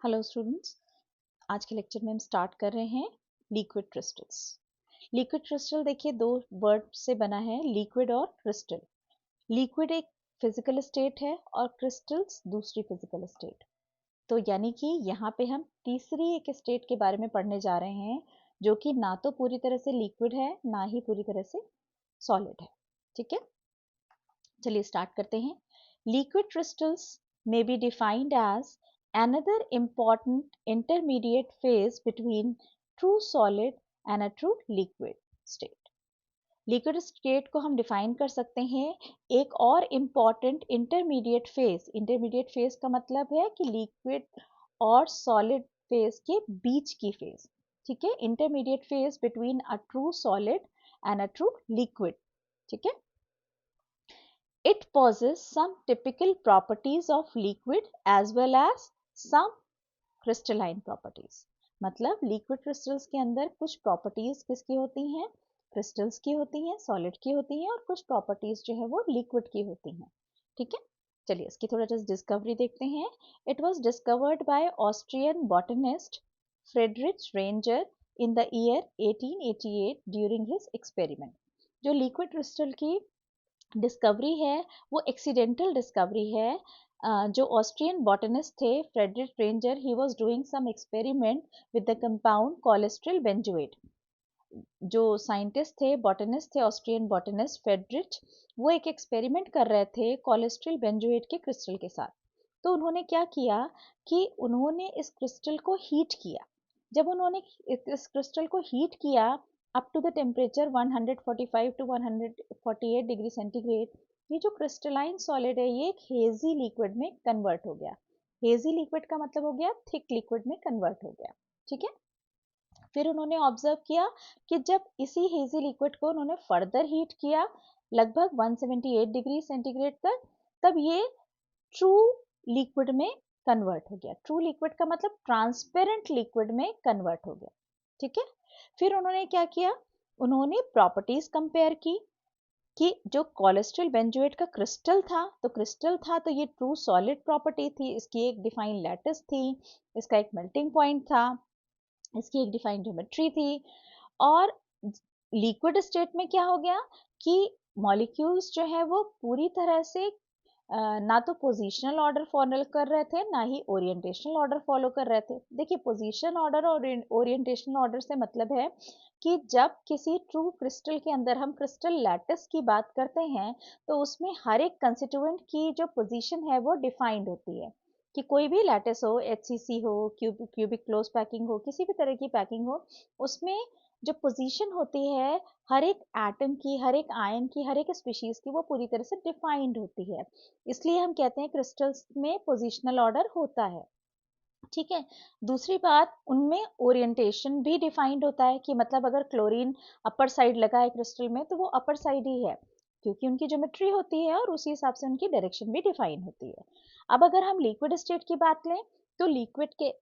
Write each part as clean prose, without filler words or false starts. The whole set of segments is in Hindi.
हेलो स्टूडेंट्स, आज के लेक्चर में हम स्टार्ट कर रहे हैं लिक्विड क्रिस्टल्स। लिक्विड क्रिस्टल देखिए दो वर्ड से बना है, लिक्विड और क्रिस्टल। लिक्विड एक फिजिकल स्टेट है और क्रिस्टल्स दूसरी फिजिकल स्टेट। तो यानी कि यहाँ पे हम तीसरी एक स्टेट के बारे में पढ़ने जा रहे हैं जो कि ना तो पूरी तरह से लिक्विड है ना ही पूरी तरह से सॉलिड है। ठीक है, चलिए स्टार्ट करते हैं। Liquid crystals may be defined as another important intermediate phase between true solid and a true liquid state. Liquid state को हम डिफाइन कर सकते हैं एक और important intermediate phase. Intermediate phase का मतलब है कि लिक्विड और सॉलिड फेज के बीच की फेज। ठीक है, intermediate phase between a true solid and a true liquid. ठीक है, it possesses some typical properties of liquid as well as some crystalline properties. मतलब लिक्विड क्रिस्टल्स के अंदर कुछ प्रॉपर्टीज किसकी होती हैं? क्रिस्टल्स की होती हैं, सॉलिड की होती हैं, और कुछ प्रॉपर्टीज जो है वो लिक्विड की होती हैं। ठीक है, चलिए इसकी थोड़ा जस्ट डिस्कवरी देखते हैं। It was discovered by Austrian botanist Friedrich Reinitzer in the year 1888 during his experiment. जो लिक्विड क्रिस्टल की डिस्कवरी है वो एक्सीडेंटल डिस्कवरी है। जो ऑस्ट्रियन बॉटनिस्ट थे Friedrich Reinitzer, he was doing some experiment with the compound cholesterol benzoate. जो साइंटिस्ट थे, बॉटनिस्ट थे, ऑस्ट्रियन बॉटनिस्ट फ्रेडरिच, वो एक एक्सपेरिमेंट कर रहे थे कोलेस्ट्रॉल बेंजोएट के क्रिस्टल के साथ। तो उन्होंने क्या किया कि उन्होंने इस क्रिस्टल को हीट किया। जब उन्होंने इस क्रिस्टल को हीट किया अप टू द टेम्परेचर 145 टू 148 डिग्री सेंटीग्रेड, ये जो क्रिस्टलाइन सॉलिड है ये एक हेजी लिक्विड में कन्वर्ट हो गया। हेजी लिक्विड का मतलब हो गया थिक लिक्विड में कन्वर्ट हो गया। ठीक है, फिर उन्होंने ऑब्जर्व किया कि जब इसी हेजी लिक्विड को उन्होंने फर्दर हीट किया लगभग 178 डिग्री सेंटीग्रेड तक, तब ये ट्रू लिक्विड में कन्वर्ट हो गया। ट्रू लिक्विड का मतलब ट्रांसपेरेंट लिक्विड में कन्वर्ट हो गया। ठीक है, फिर उन्होंने क्या किया, उन्होंने प्रॉपर्टीज कंपेयर की कि जो कोलेस्ट्रॉल बेंजोएट का क्रिस्टल था, तो ये ट्रू सॉलिड प्रॉपर्टी थी, इसकी एक डिफाइंड लैटिस थी, इसका एक मेल्टिंग पॉइंट था, इसकी एक डिफाइंड ज्योमेट्री थी। और लिक्विड स्टेट में क्या हो गया कि मॉलिक्यूल्स जो है वो पूरी तरह से ना तो पोजीशनल ऑर्डर फॉलो कर रहे थे ना ही ओरिएंटेशनल ऑर्डर फॉलो कर रहे थे। देखिए, पोजीशन ऑर्डर और ओरिएंटेशनल ऑर्डर से मतलब है कि जब किसी ट्रू क्रिस्टल के अंदर हम क्रिस्टल लैटिस की बात करते हैं तो उसमें हर एक कंस्टिट्यूएंट की जो पोजीशन है वो डिफाइंड होती है। कि कोई भी लैटिस हो, एचसीसी हो, क्यूबिक क्लोज पैकिंग हो, किसी भी तरह की पैकिंग हो, उसमें जो पोजीशन होती है हर एक एटम की, हर एक आयन की, हर एक स्पीशीज की, वो पूरी तरह से डिफाइंड होती है। इसलिए हम कहते हैं क्रिस्टल्स में पोजीशनल ऑर्डर होता है। ठीक है, दूसरी बात, उनमें ओरिएंटेशन भी डिफाइंड होता है कि मतलब अगर क्लोरीन अपर साइड लगा है क्रिस्टल में तो वो अपर साइड ही है, क्योंकि उनकी ज्योमेट्री होती है और उसी हिसाब से उनकी डायरेक्शन भी डिफाइन होती है। अब अगर हम लिक्विड स्टेट की बात लें तो लिक्विड के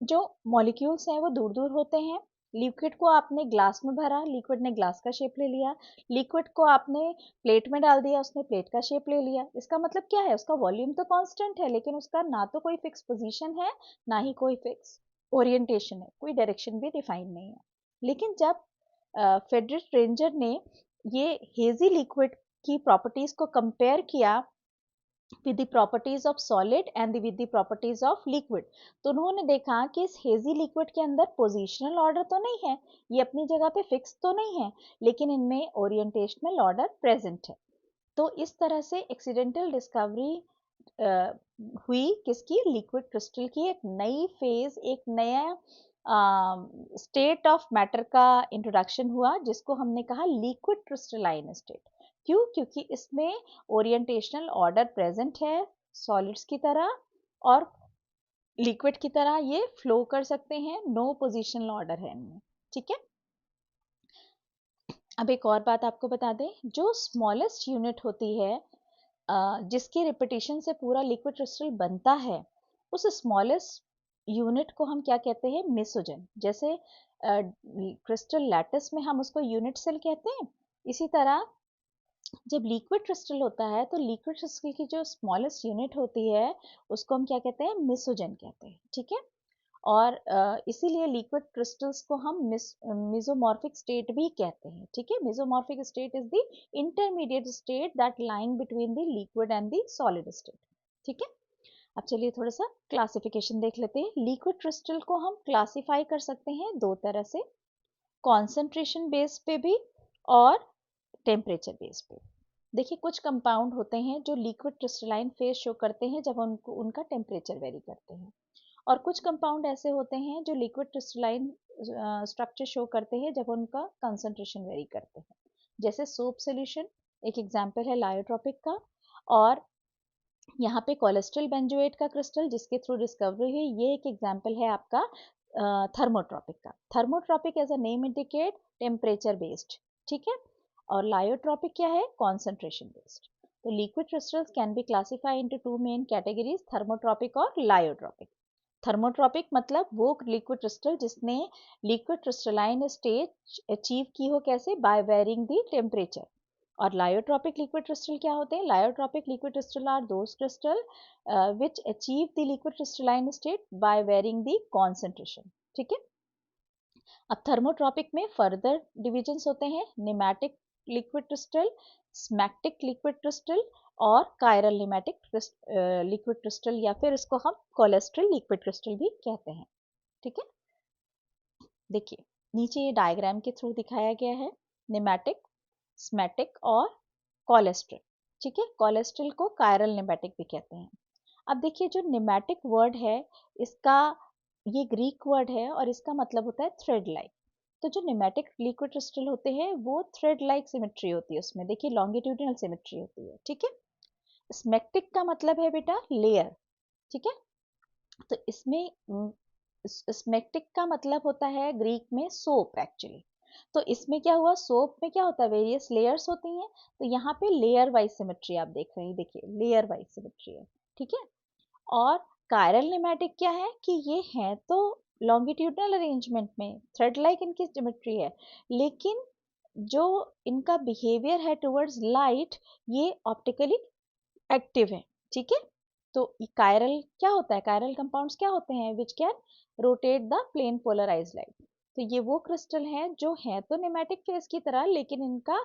जो मॉलिक्यूल्स हैं वो दूर दूर होते हैं। लिक्विड को आपने ग्लास में भरा, लिक्विड ने ग्लास का शेप ले लिया। लिक्विड को आपने प्लेट में डाल दिया, उसने प्लेट का शेप ले लिया। इसका मतलब क्या है, उसका वॉल्यूम तो कांस्टेंट है लेकिन उसका ना तो कोई फिक्स पोजीशन है ना ही कोई फिक्स ओरिएंटेशन है, कोई डायरेक्शन भी डिफाइन नहीं है। लेकिन जब फ्रेडरिक रेंजर ने ये हेजी लिक्विड की प्रॉपर्टीज को कंपेयर किया with the properties of solid and with the properties of liquid, तो उन्होंने देखा कि इस हेजी लिक्विड के अंदर पोजीशनल ऑर्डर तो नहीं है, ये अपनी जगह पे फिक्स तो नहीं है, लेकिन इनमें ओरिएंटेशनल ऑर्डर प्रेजेंट है। तो इस तरह से एक्सीडेंटल डिस्कवरी हुई किसकी, लिक्विड क्रिस्टल की। एक नई फेज, एक नया स्टेट ऑफ मैटर का इंट्रोडक्शन हुआ जिसको हमने कहा लिक्विड क्रिस्टलाइन स्टेट। क्यों? क्योंकि इसमें ओरिएंटेशनल ऑर्डर प्रेजेंट है सॉलिड्स की तरह, और लिक्विड की तरह ये फ्लो कर सकते हैं, नो पोजीशनल ऑर्डर है इनमें। ठीक है, अब एक और बात आपको बता दें, जो स्मॉलेस्ट यूनिट होती है जिसके रिपीटिशन से पूरा लिक्विड क्रिस्टल बनता है, उस स्मॉलेस्ट यूनिट को हम क्या कहते हैं, मेसोजन। जैसे क्रिस्टल लैटिस में हम उसको यूनिट सेल कहते हैं, इसी तरह जब लिक्विड क्रिस्टल होता है तो लिक्विड क्रिस्टल की जो स्मॉलेस्ट यूनिट होती है उसको हम क्या कहते हैं, मेसोजन कहते हैं। ठीक है, और इसीलिए लिक्विड क्रिस्टल्स को हम मेसोमॉर्फिक स्टेट भी कहते हैं, ठीक है। Mesomorphic state is the intermediate state that lying between the liquid and the solid state, ठीक है। अब चलिए थोड़ा सा क्लासिफिकेशन देख लेते हैं। लिक्विड क्रिस्टल को हम क्लासिफाई कर सकते हैं दो तरह से, कॉन्सेंट्रेशन बेस पे भी और टेम्परेचर बेस पे। देखिए कुछ कंपाउंड होते हैं जो लिक्विड क्रिस्टलाइन फेज शो करते हैं जब उनको उनका टेम्परेचर वेरी करते हैं, और कुछ कंपाउंड ऐसे होते हैं जो लिक्विड क्रिस्टलाइन स्ट्रक्चर शो करते हैं जब उनका कंसंट्रेशन वेरी करते हैं। जैसे सोप सोल्यूशन एक एग्जांपल है लायोट्रॉपिक का, और यहाँ पे कोलेस्ट्रॉल बेंजोएट का क्रिस्टल जिसके थ्रू डिस्कवरी हुई, ये एक एग्जांपल है आपका थर्मोट्रॉपिक का। Thermotropic as a name indicate temperature based, ठीक है। और लायोट्रॉपिक क्या है, कॉन्सेंट्रेशन बेस्ड। तो liquid crystals can be classify into two main categories, thermotropic और लायोट्रॉपिक। थर्मोट्रॉपिक मतलब वो लिक्विड क्रिस्टल जिसने लिक्विड क्रिस्टलाइन स्टेज अचीव की हो, कैसे, बाय वेरिंग द टेम्परेचर। और लायोट्रॉपिक लिक्विड क्रिस्टल क्या होते हैं, lyotropic liquid crystal are those crystal which achieve the liquid crystalline state by varying the concentration, ठीक है। अब थर्मोट्रॉपिक में फर्दर डिविजन्स होते हैं, निमैटिक लिक्विड क्रिस्टल, स्मैक्टिक लिक्विड क्रिस्टल और कायरल निमैटिक लिक्विड क्रिस्टल, या फिर इसको हम कोलेस्ट्रल लिक्विड क्रिस्टल भी कहते हैं, ठीक है। देखिए नीचे ये डायग्राम के थ्रू दिखाया गया है, निमैटिक, स्मैटिक और कोलेस्ट्रल, ठीक है। कोलेस्ट्रल को कायरल निमैटिक भी कहते हैं। अब देखिए जो निमैटिक वर्ड है, इसका ये ग्रीक वर्ड है और इसका मतलब होता है थ्रेड लाइक। तो जो निमैटिक लिक्विड क्रिस्टल होते हैं वो थ्रेड लाइक सिमेट्री होती है उसमें, देखिए लॉन्गिट्यूडिनल सिमेट्री होती है, ठीक है। स्मैक्टिक का मतलब है बेटा लेयर, ठीक है। तो इसमें स्मैक्टिक का मतलब होता है ग्रीक में सोप एक्चुअली। तो इसमें क्या हुआ, सोप में क्या होता है, वेरियस लेयर्स होती हैं, तो यहाँ पे लेयर वाइज सिमेट्री आप देख रहे हैं, देखिए लेयर वाइज सिमेट्री है, ठीक है। और कायरल निमैटिक क्या है कि ये है तो लॉन्गिट्यूडनल अरेंजमेंट में, थ्रेड लाइक इनकी ज्योमेट्री है, लेकिन जो इनका बिहेवियर है टुवर्ड्स लाइट ये ऑप्टिकली एक्टिव है, ठीक है। तो कायरल क्या होता है, कायरल कंपाउंड्स क्या होते हैं, which can rotate the plane polarise light. तो ये वो क्रिस्टल हैं जो है तो निमैटिक फेस की तरह, लेकिन इनका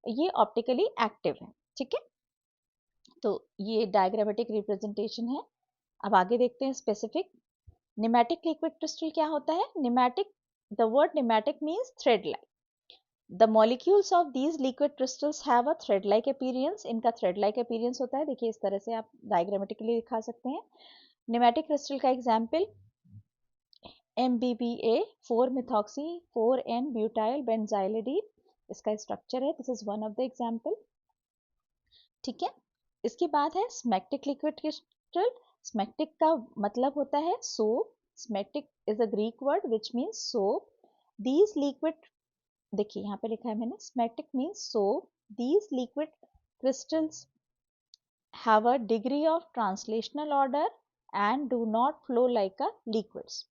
ये ऑप्टिकली एक्टिव है, ठीक है। तो ये डायग्रामेटिक रिप्रेजेंटेशन है। अब आगे देखते हैं स्पेसिफिक। निमैटिक लिक्विड क्रिस्टल क्या होता है, nematic, the word nematic means thread like. The molecules of these liquid crystals have a thread like appearance, इनका थ्रेड लाइक अपीयरेंस होता है, देखिए इस तरह से आप डायग्रामेटिकली दिखा सकते हैं। निमैटिक क्रिस्टल का example MBBA 4 methoxy 4N butyl benzylidene, इसका स्ट्रक्चर है, this is one of the example, ठीक है। इसके बाद है स्मैक्टिक लिक्विड क्रिस्टल। स्मैक्टिक का मतलब होता है soap, smectic is a Greek word which means soap. These liquid, देखिए यहाँ पे लिखा है मैंने, smectic means soap, these liquid crystals have a degree of translational order and do not flow like a liquids.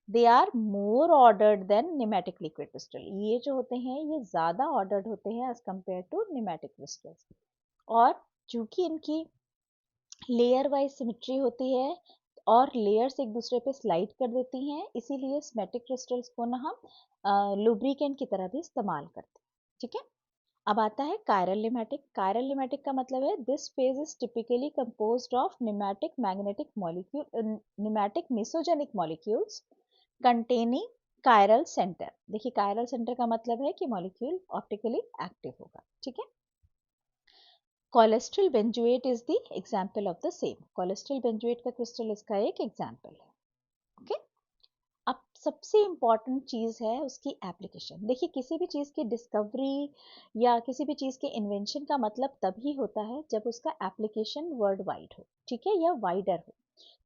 They are more ordered than pneumatic liquid crystal. ये जो होते हैं ये ज़्यादा ordered होते हैं as compared to pneumatic crystals. और चूंकि इनकी लेयर वाइज सिमेट्री होती है और लेयर्स एक दूसरे पे स्लाइड कर देती हैं, इसीलिए स्मैटिक क्रिस्टल्स को ना हम लुब्रिकेंट की तरह भी इस्तेमाल करते हैं, ठीक है। अब आता है कायरल निमैटिक। कायरल निमैटिक का मतलब है this phase is typically composed of nematic magnetic molecule, nematic mesogenic molecules containing chiral centre. देखिए कायरल सेंटर का मतलब है कि मॉलिक्यूल ऑप्टिकली एक्टिव होगा, ठीक है। Cholesterol benzoate is the example of the same. Cholesterol benzoate का क्रिस्टल इसका एक एग्जांपल है, ओके। अब सबसे इम्पॉर्टेंट चीज़ है उसकी एप्लीकेशन। देखिए किसी भी चीज़ की डिस्कवरी या किसी भी चीज़ के इन्वेंशन का मतलब तभी होता है जब उसका एप्लीकेशन वर्ल्ड वाइड हो, ठीक है, या वाइडर हो।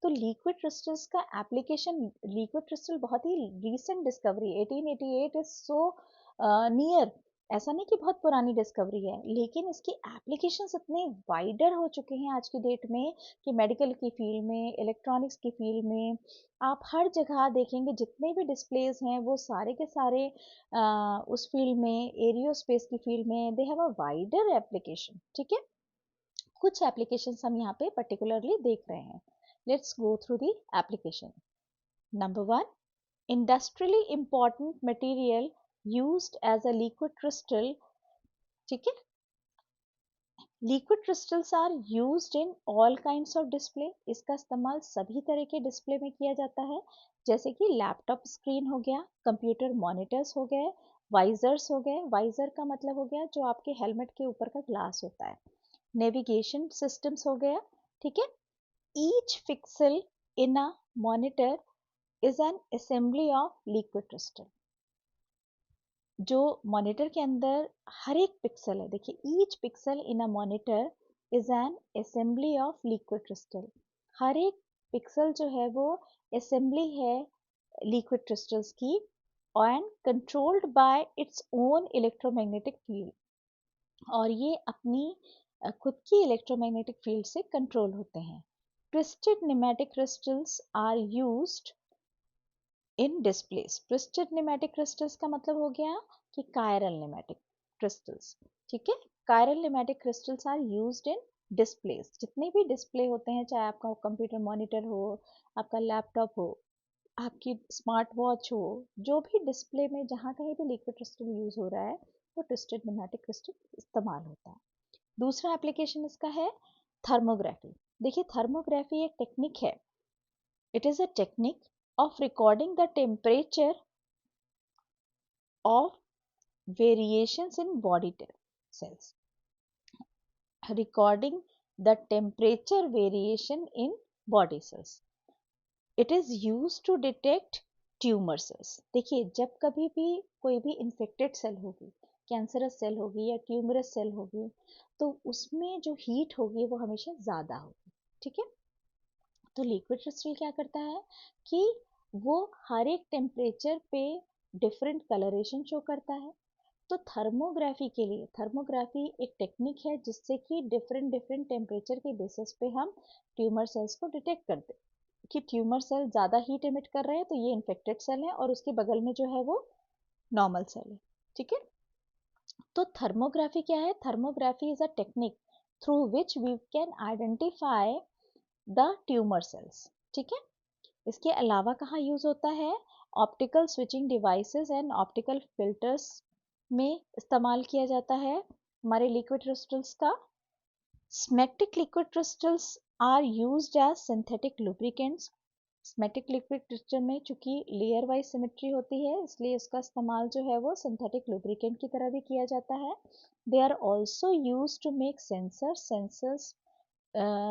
तो लिक्विड क्रिस्टल्स का एप्लीकेशन, लिक्विड क्रिस्टल बहुत ही recent discovery, 1888 is so near, ऐसा नहीं कि बहुत पुरानी डिस्कवरी है, लेकिन इसकी एप्लीकेशंस इतने वाइडर हो चुके हैं आज की डेट में कि मेडिकल की फील्ड में, इलेक्ट्रॉनिक्स की फील्ड में, आप हर जगह देखेंगे जितने भी डिस्प्लेज हैं वो सारे के सारे उस फील्ड में, एरियोस्पेस की फील्ड में, they have a wider application, ठीक है। कुछ एप्लीकेशंस हम यहाँ पे पर्टिकुलरली देख रहे हैं। Let's go through the application. Number 1, industrially important material used as a liquid crystal, ठीक है। Liquid crystals are used in all kinds of display, इसका इस्तेमाल सभी तरह के डिस्प्ले में किया जाता है, जैसे कि लैपटॉप स्क्रीन हो गया, कंप्यूटर मॉनिटर्स हो गए, वाइजर्स हो गए, वाइजर का मतलब हो गया जो आपके हेलमेट के ऊपर का ग्लास होता है, नेविगेशन सिस्टम्स हो गया, ठीक है। Each pixel in a monitor is an assembly of liquid crystal, जो मॉनिटर के अंदर हर एक पिक्सल है, देखिए each pixel in a monitor is an assembly of liquid crystal, हर एक पिक्सल जो है वो असेंबली है लिक्विड क्रिस्टल्स की, and controlled by its own electromagnetic field, और ये अपनी खुद की इलेक्ट्रोमैग्नेटिक फील्ड से कंट्रोल होते हैं। Twisted nematic crystals are used in displays, twisted nematic crystals का मतलब हो गया कि कायरल न्यूमेटिक क्रिस्टल्स, ठीक है। Chiral nematic crystals are used in displays, जितने भी डिस्प्ले होते हैं, चाहे आपका कंप्यूटर मॉनिटर हो, आपका लैपटॉप हो, आपकी स्मार्ट वॉच हो, जो भी डिस्प्ले में जहाँ कहीं भी लिक्विड क्रिस्टल यूज हो रहा है वो ट्विस्टेड न्यूमेटिक क्रिस्टल इस्तेमाल होता है। दूसरा एप्लीकेशन इसका है थर्मोग्राफी। देखिए थर्मोग्राफी एक टेक्निक है, it is a technique of recording the temperature of variations in body cells, recording the temperature variation in body cells, it is used to detect tumour cells. देखिए जब कभी भी कोई भी इन्फेक्टेड सेल होगी, कैंसरस सेल होगी या ट्यूमरस सेल होगी, तो उसमें जो हीट होगी वो हमेशा ज़्यादा होगी, ठीक है। तो लिक्विड क्रिस्टल क्या करता है कि वो हर एक टेम्परेचर पे डिफरेंट कलरेशन शो करता है। तो थर्मोग्राफी के लिए, थर्मोग्राफी एक टेक्निक है जिससे कि डिफरेंट डिफरेंट टेम्परेचर के बेसिस पे हम ट्यूमर सेल्स को डिटेक्ट करते हैं कि ट्यूमर सेल ज़्यादा हीट एमिट कर रहे हैं तो ये इन्फेक्टेड सेल है, और उसके बगल में जो है वो नॉर्मल सेल है, ठीक है। तो थर्मोग्राफी क्या है? Thermography is a technique through which we can identify the tumour cells, ठीक है। इसके अलावा कहाँ यूज होता है? Optical switching devices and optical filters में इस्तेमाल किया जाता है हमारे लिक्विड क्रिस्टल्स का। Smectic liquid crystals are used as synthetic lubricants. Smectic liquid crystal में चूंकि लेयर वाइज सिमेट्री होती है, इसलिए इसका इस्तेमाल जो है वो सिंथेटिक लुब्रिकेंट की तरह भी किया जाता है। They are also use to make sensors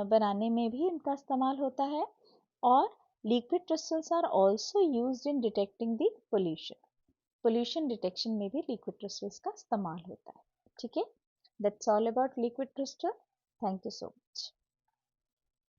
बनाने में भी इनका इस्तेमाल होता है। और liquid crystals are also used in detecting the pollution, pollution detection में भी लिक्विड क्रिस्टल्स का इस्तेमाल होता है, ठीक है। That's all about liquid crystal. Thank you so much.